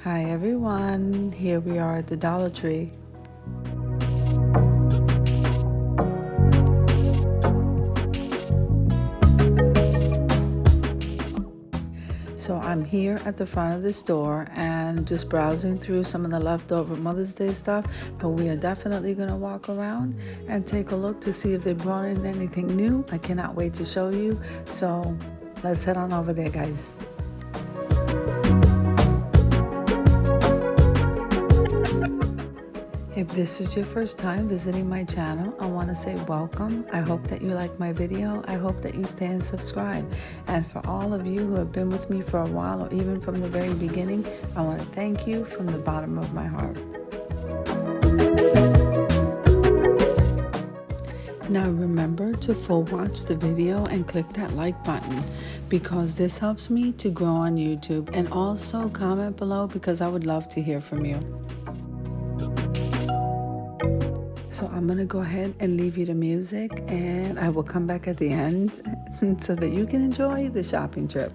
Hi everyone, here we are at the Dollar Tree. So I'm here at the front of the store and just browsing through some of the leftover Mother's Day stuff, but we are definitely going to walk around and take a look to see if they brought in anything new. I cannot wait to show you, so let's head on over there, guys. If this is your first time visiting my channel, I want to say welcome. I hope that you like my video. I hope that you stay and subscribe. And for all of you who have been with me for a while or even from the very beginning, I want to thank you from the bottom of my heart. Now remember to full watch the video and click that like button because this helps me to grow on YouTube, and also comment below because I would love to hear from you. So I'm going to go ahead and leave you the music, and I will come back at the end so that you can enjoy the shopping trip.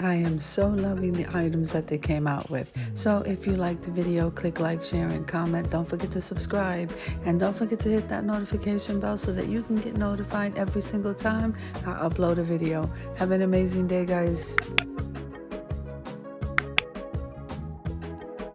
I am so loving the items that they came out with. So if you like the video, click like, share, and comment. Don't forget to subscribe. And don't forget to hit that notification bell so that you can get notified every single time I upload a video. Have an amazing day, guys.